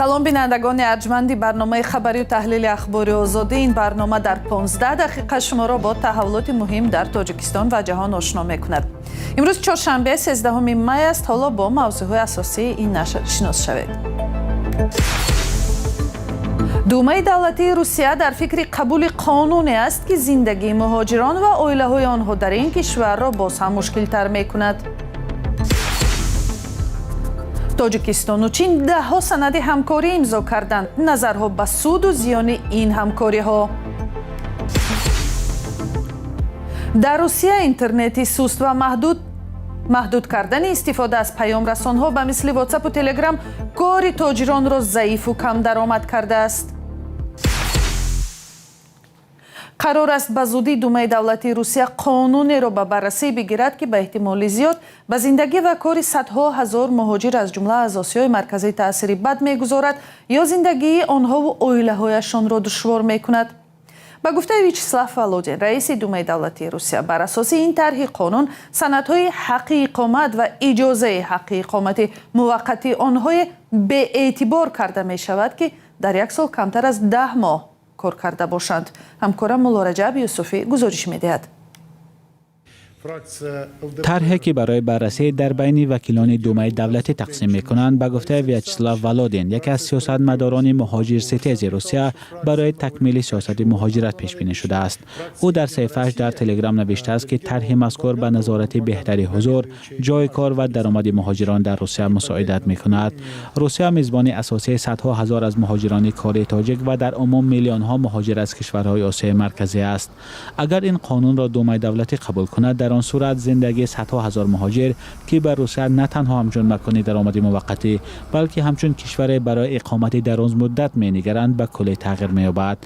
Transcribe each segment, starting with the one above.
سلام بینندگان ارجمند برنامه خبری و تحلیل اخبار آزادی. این برنامه در 15 دقیقه شما را با تحولات مهم در تاجیکستان و جهان آشنا می‌کند. امروز چهارشنبه 13 می است. حالا با موضوعات اساسی این نشر شناس شوید. دومای دولتی روسیه در فکر قبول قانونی است که زندگی مهاجران و عائله‌های آنها در این کشور را باز هم مشکل‌تر می‌کند. تاجیکستان و چین ده‌ها سند همکاری امضا کردند. نظرها به سود و زیان این همکاری‌ها. در روسیه اینترنتی سست و محدود کردن استفاده از پیام رسان‌ها به مثل واتساپ و تلگرام کار تاجران را ضعیف و کم درآمد کرده است. قرار است به زودی دومای دولتی روسیه قانونی را به بررسی بگیرد که به احتمال زیاد به زندگی و کار صدها هزار مهاجر از جمله از آسیای مرکزی تأثیری بد می‌گذارد یا زندگی آنها و عائله‌هایشان را دشوار می‌کند. به گفته ویچسلاف ولودین، رئیس دومای دولتی روسیه، بر اساس این طرح قانون سندهای حق اقامت و اجازه حق اقامت موقتی آنها به اعتبار کرده می شود که در یک سال کمتر از 10 ماه کار کرده باشند. همکارم مولا رجب یوسفی گزارش می‌دهد. طرحی که برای بررسی در بین وکیلان دومای دولتی تقسیم می‌کنند به گفته ویاچسلاو ولودین، یکی از سیاستمداران مهاجر ستیز روسیه، برای تکمیل سیاست مهاجرت پیش بینی شده است. او در صفحه‌اش در تلگرام نوشته است که طرح مذکور به نظارت بهتری حضور، جای کار و درآمد مهاجران در روسیه مساعدت می‌کند. روسیه میزبان اساسی صدها هزار از مهاجران کاری تاجیک و در عموم میلیون‌ها مهاجر از کشورهای آسیای مرکزی است. اگر این قانون را دومای دولتی قبول کند، در آن صورت زندگی صدها هزار مهاجر که بر روسیه نه تنها همچون مکان درآمد موقتی بلکه همچون کشور برای اقامت دراز مدت می‌نگرند به کلی تغییر می‌یابد.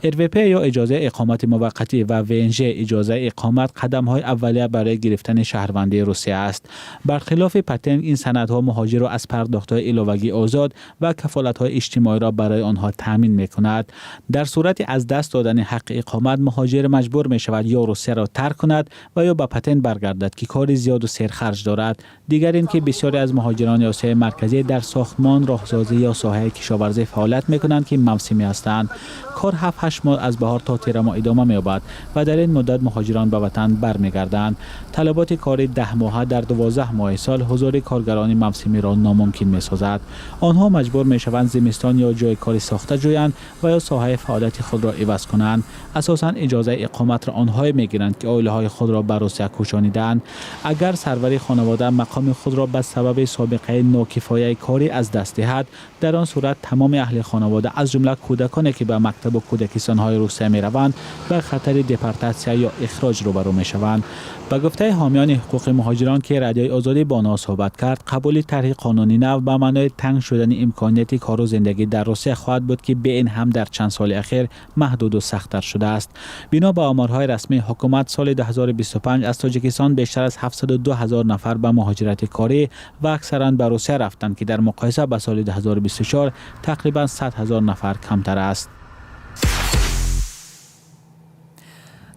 RVP یا اجازه اقامت موقتی و VNG اجازه اقامت قدم‌های اولیه برای گرفتن شهروندی روسیه است. برخلاف پتنگ، این سندها مهاجر را از پرداخت‌های علاوه‌ای آزاد و کفالت‌های اجتماعی را برای آنها تامین می‌کند. در صورت از دست دادن حق اقامت، مهاجر مجبور می‌شود یا روسیه را ترک کند و یا به پتن برگردد که کار زیاد و سرخرج دارد. دیگر اینکه بسیاری از مهاجران آسیای مرکزی در ساختمان، راهسازی یا ساحه کشاورزی فعالیت می‌کنند که موسمی هستند. کار 7-8 ماه از بهار تا تیر ماه ادامه می‌یابد و در این مدت مهاجران به وطن برمیگردند. طلبات کار 10 ماهه در 12 ماه سال حضور کارگران موسمی را ناممکن می‌سازد. آنها مجبور می‌شوند زمستان یا جای کاری ساخته جویند و یا ساحه فعالیت خود را عوض کنند. اساساً اجازه اقامت را آنها می‌گیرند که عائله‌های خود را به روسیه کوچانیدند. اگر سروری خانواده مقام خود را به سبب سابقه ناکفایه کاری از دست دهد، در آن صورت تمام اهل خانواده از جمله کودکانی که به مکتب و کودکستان‌های روسیه می‌روند به خطر دپورتاسیون یا اخراج روبرو می‌شوند. به گفته حامیان حقوق مهاجران که رادیوی آزادی با آنها صحبت کرد، قبول طرح قانونی نو به معنای تنگ شدن امکانات کار و زندگی در روسیه خواهد بود که به این هم در چند سال اخیر محدود و سخت‌تر شده است. بنا به آمارهای رسمی حکومت، سال 2025 از تاجیکستان بیشتر از 702,000 نفر به مهاجرت کاری و اکثرا به روسیه رفتند که در مقایسه با سال 2024 تقریبا 100,000 نفر کمتر است.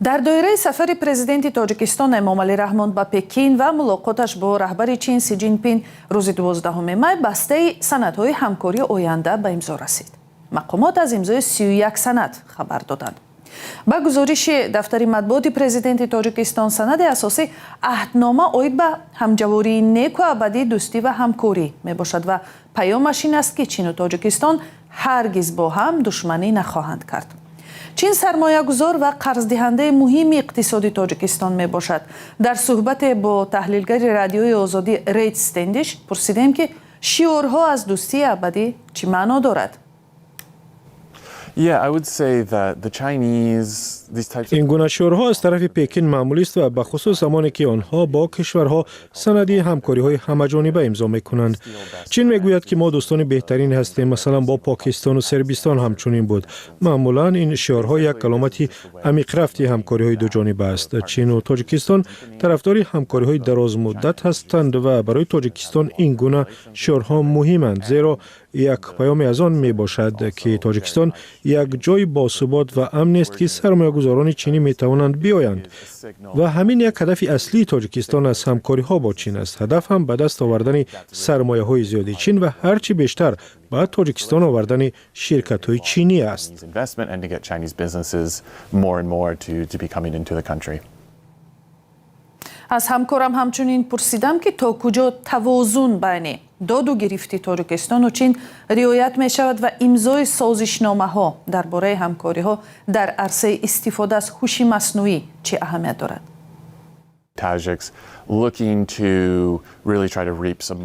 در دایره سفر پرزیدنت تاجیکستان امامعلی رحمان به پکین و ملاقاتش با رهبر چین سی جین پین روز 12 می بسته سندهای همکاری آینده به امضا رسید. مقامات از امضای 31 سند خبر دادند. با گزارش دفتر مطبوعات پرزیدنت تاجیکستان، سند اساسی عهدنامه آید به همجواری نیک و ابدی دوستی و همکاری می باشد و پیامش این است که چین و تاجیکستان هرگز با هم دشمنی نخواهند کرد. چین سرمایه گذار و قرض دهنده مهم اقتصادی تاجیکستان می باشد. در صحبت با تحلیلگر رادیوی آزادی ریت استندیش پرسیدیم که شعارها از دوستی ابدی چی معنا دارد؟ این گونه شعارها از طرف پکین معمولی است و به خصوص زمانی که آنها با کشورها سندی همکاری‌های همه‌جانبه امضا می‌کنند. چین میگوید که ما دوستان بهترین هستیم، مثلا با پاکستان و سربستان همچنین بود. معمولا این شعارها یک علامتی عمیق رفتی همکاری‌های دو جانبه است. چین و تاجیکستان طرفدار همکاری‌های دراز مدت هستند و برای تاجیکستان این گونه شعارها مهمند، زیرا یک پیام از آن می باشد که تاجیکستان یک جای باثبات و امن است که سرمایه‌گذاران کارگزاران چینی می توانند بیایند و همین یک هدف اصلی تاجیکستان از همکاری ها با چین است. هدف هم به دست آوردن سرمایه های زیادی چین و هرچی بیشتر به تاجیکستان آوردن شرکت های چینی است. از همکارم همچنین پرسیدم که تا کجا توازن بین داد و گرفت تاجیکستان و چین رعایت می شود و امضای سازشنامه ها درباره همکاری ها در عرصه استفاده از هوش مصنوعی چه اهمیت دارد؟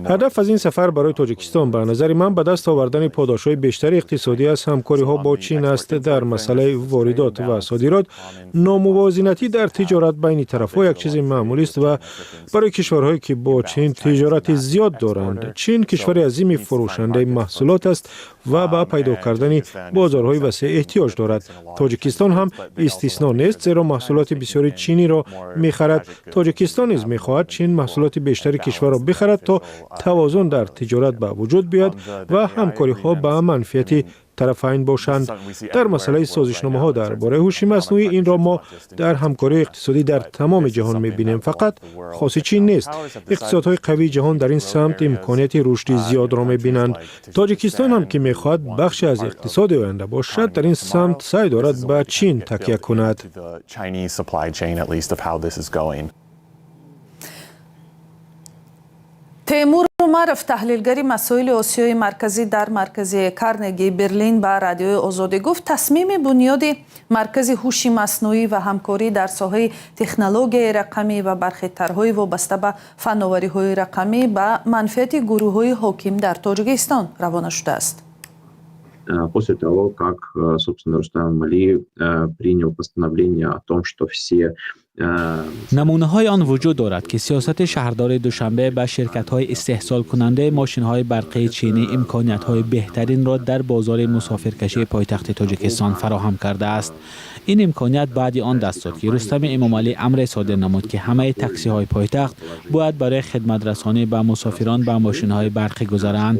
هدف از این سفر برای تاجیکستان به نظر من به دست آوردن پاداش‌های بیشتر اقتصادی از همکاری ها با چین است. در مسئله واردات و صادرات ناموازنتی در تجارت بین طرف‌ها یک چیز معمولی است و برای کشورهایی که با چین تجارت زیاد دارند. چین کشور عظیم فروشنده محصولات است و به پیدا کردن بازارهای وسیع احتیاج دارد. تاجیکستان هم استثنا نیست، زیرا محصولات بسیاری چینی را می‌خرد. تاجیکستان نیز می‌خواهد چین محصولات بیشتری کشور را بخرد تا توازن در تجارت به وجود بیاید و همکاری‌ها به منفعت طرفین باشند. در مسئله سازشنامه‌ها درباره هوش مصنوعی، این را ما در همکاری اقتصادی در تمام جهان می‌بینیم، فقط خاص چین نیست. اقتصادهای قوی جهان در این سمت امکانات رشد زیاد را می‌بینند. تاجیکستان هم که می‌خواهد بخش از اقتصاد آینده باشد، در این سمت سعی دارد به چین تکیه کند. تیمور عمرов تحلیلگری مسائل آسیای مرکزی در مرکز کارنگی برلین به رادیوی آزادی گفت تصمیم بنیادی مرکز هوش مصنوعی و همکاری در ساحه تکنولوژی رقمی و برخی طرح‌های وابسته به فناوری‌های رقمی به منفعت گروه‌های حاکم در تاجیکستان روانه شده است. После того, как, собственно, Рустам Эмомали принял постановление о том, что все نمونه های آن وجود دارد که سیاست شهردار دوشنبه به شرکت های استحصال کننده ماشین های برقی چینی امکانیت های بهترین را در بازار مسافرکشی پایتخت تاجیکستان فراهم کرده است. این امکانیت بعد آن دست داد که رستم امامعلی امر صادر نمود که همه تاکسی های پایتخت باید برای خدمت رسانی به مسافران به ماشین های برقی گذارند.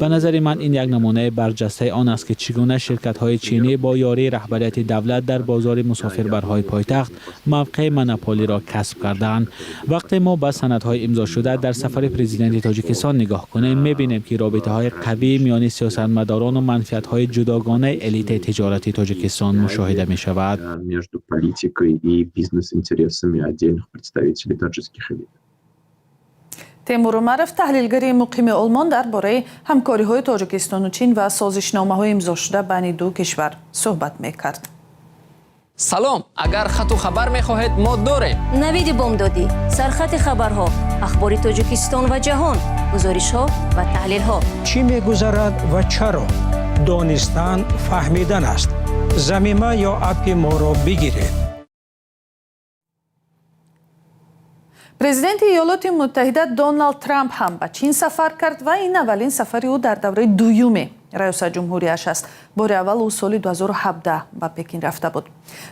به نظر من این یک نمونه برجسته آن است که چگونه شرکت های چینی با یاری رهبریت دولت در بازار مسافربرهای پایتخت موقع مونوپولی را کسب کردند. وقتی ما به سندهای امضا شده در سفر پرزیدنت تاجیکستان نگاه کنیم، می‌بینیم که رابطه‌های قوی میان سیاستمداران و منفعت‌های جداگانه الیت تجارتی تاجیکستان مشاهده می‌شود. между политикой и бизнес-интересами отдельных представителей таджикских элит. تیمور عمرов تحلیلگری مقیم آلمان درباره همکاری‌های تاجیکستان و چین و سازشنامه‌های امضا شده بین دو کشور صحبت می‌کرد. سلام، اگر خط و خبر می‌خواهید ما داریم. نوید بامدادی، سرخط خبرها، اخبار تاجیکستان و جهان، گزارش‌ها و تحلیل‌ها. چی می‌گذرد و چرا؟ دانستن، فهمیدن است. زمینه یا اپ ما را بگیرید. پرزیدنت ایالات متحده دونالد ترامپ هم به چین سفر کرد و این اولین سفر او در دوره دوم ریاست جمهوریش است. بار اول او سال 2017 به پکین رفته بود.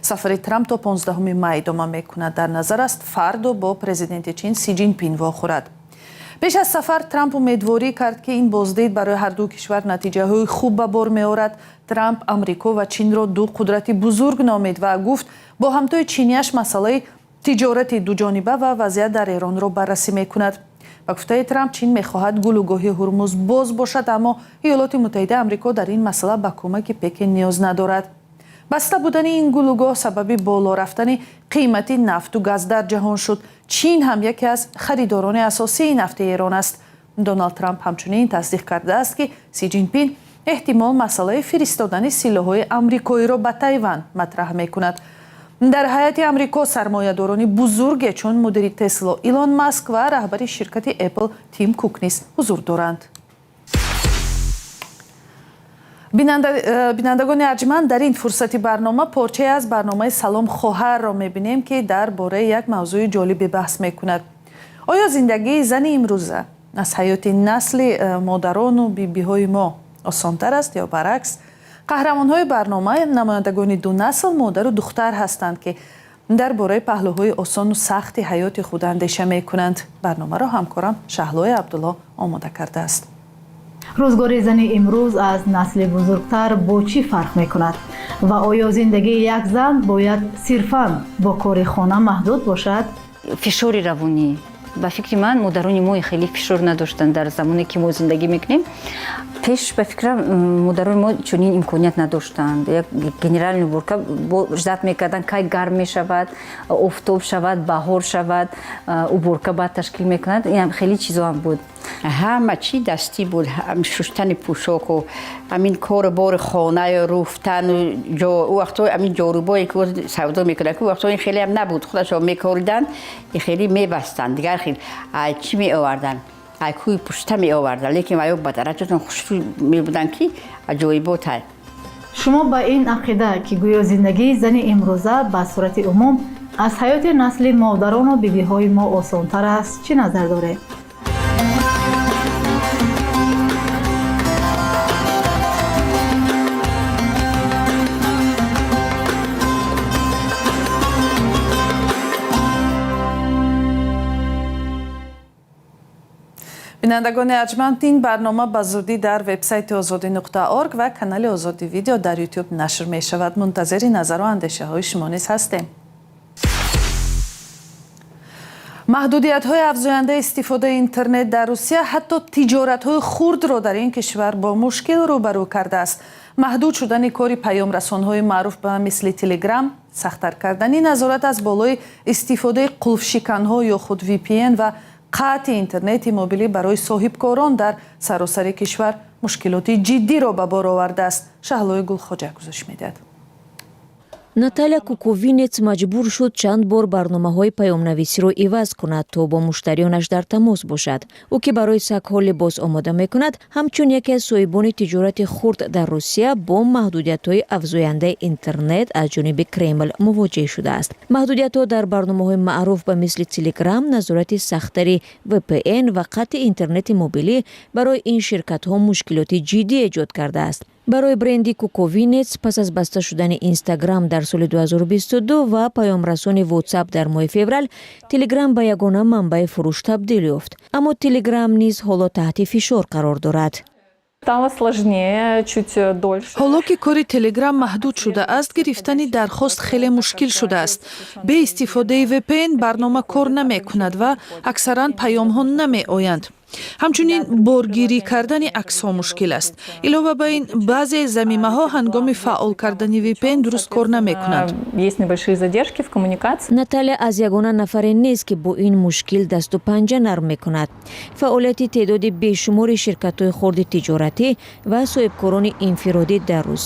سفر ترامپ تا 15 می ادامه میکند. در نظر است فردا با پرزیدنت چین سی جین پین واخورد. پیش از سفر ترامپ امیدواری کرد که این بازدید برای هر دو کشور نتیجه های خوب به بار میآورد. ترامپ آمریکا و چین را دو قدرت بزرگ نامید و گفت با همتای چینیش مسئله تجارت دوجانبه و وضعیت در ایران را بررسی میکند. با گفته ترامپ چین میخواهد گلوگاهی هرمز باز باشد، اما ایالات متحده آمریکا در این مسئله به کمک پکین نیاز ندارد. بسته بودن این گلوگاه سبب بالا رفتن قیمت نفت و گاز در جهان شد. چین هم یکی از خریداران اساسی نفت ایران است. دونالد ترامپ همچنین تصدیق کرده است که سی جین پین احتمال مسئله فرستادن سلاح‌های آمریکایی را به تایوان مطرح میکند. در هیئت آمریکا سرمایه‌داران بزرگی چون مدیر تسلا ایلان ماسک و رهبر شرکت اپل تیم کوک نیز حضور دارند. بینندگان ارجمند، در این فرصتی برنامه پارچه از برنامه سلام خواهر را می‌بینیم که درباره یک موضوع جالب بحث می‌کند. آیا زندگی زن امروزه از حیات نسل مادران و بیبی‌های ما آسان‌تر است یا برعکس؟ قهرمان‌های برنامه نمایندگان دو نسل مادر و دختر هستند که درباره پهلوهای آسان و سخت حیات خود اندیشه می‌کنند. برنامه را همکارم شهلای عبدالله آماده کرده است. روزگار زن امروز از نسل بزرگتر با چی فرق میکند و آیا زندگی یک زن باید صرفاً با کار خانه محدود باشد؟ فشار روانی به فکر من مادران ما خیلی فشار نداشتن در زمانی که ما زندگی میکنیم. پیش به فکرم مادران ما چنین امکانیت نداشتند. یک گنرال نبورکا جدت میکردن که گرم میشود، آفتاب شود، بهار شود، اوبورکا بعد تشکیل میکند. این خیلی چیزا هم بود. همه چی دستی بود، هم شستن پوشاک و همین کار بار خانه و رفتن و او وقتا همین جاروبایی که سودا میکنن که وقتا این خیلی هم نبود، خودشون میکردن خیلی میبستن دیگر خیلی چی می آوردن کوی پشته می آوردن، لیکن آیا با درجاتون خوشی می بودن که عجایبات های. شما با این عقیده که گویا زندگی زن امروزه به صورت عموم از حیات نسل مادران و بیبی های ما آسانتر است چی نظر داره؟ بینندگان ارجمند، این برنامه به زودی در وبسایت azadi.org و کانال آزادی ویدیو در یوتیوب نشر می شود. منتظر نظر و اندیشه های شما نیز هستیم. محدودیت های افزاینده استفاده اینترنت در روسیه حتی تجارت های خرد را در این کشور با مشکل روبرو کرده است. محدود شدن کار پیام رسان های معروف به مثل تلگرام، سخت‌تر کردن نظارت از بالای استفاده قلف شکن ها یا خود VPN و قطع اینترنت موبیلی برای صاحبکاران در سراسر کشور مشکلات جدی را به بار آورده است. شهلای گلخواجه گزارش می‌دهد. наталия куковинец маҷбур шуд чанд бор барномаҳои паёмнависиро иваз кунад то бо муштарионаш дар тамос бошад. ӯ ки барои сагҳо либос омода мекунад, ҳамчун яке аз соҳибони тиҷорати хурд дар русия бо маҳдудиятҳои афзояндаи интернет аз ҷониби Кремл мувоҷеҳ шудааст. маҳдудиятҳо дар барномаҳои маъруф ба мисли Telegram, назорати сахттари VPN ва қатъи интернети мобилӣ барои ин ширкатҳо мушкилоти ҷиддӣ эҷод кардааст. барои бренди куковинец пас аз баста шудани Instagram дар соли 2022 ва паёмрасони WhatsApp дар моҳи феврал, Telegram ба ягона манбаи фурӯш табдил ёфт. аммо Telegram низ ҳоло таҳти фишор қарор дорад. ҳоло ки кори Telegram маҳдуд шудааст, гирифтани дархост хеле мушкил шудааст. бе истифодаи VPN барнома кор намекунад ва аксаран паёмҳо намеоянд. ҳамчунин боргирӣ кардани аксҳо мушкил аст. илова ба ин, баъзе замимаҳо ҳангоми фаъол кардани VPN дуруст кор намекунанд. наталия аз ягона нафаре нест ки бо ин мушкил дасту панҷа нарм мекунад. фаъолияти теъдоди бешумори ширкатҳои хурди тиҷоратӣ ва соҳибкорони инфиродӣ дар Русия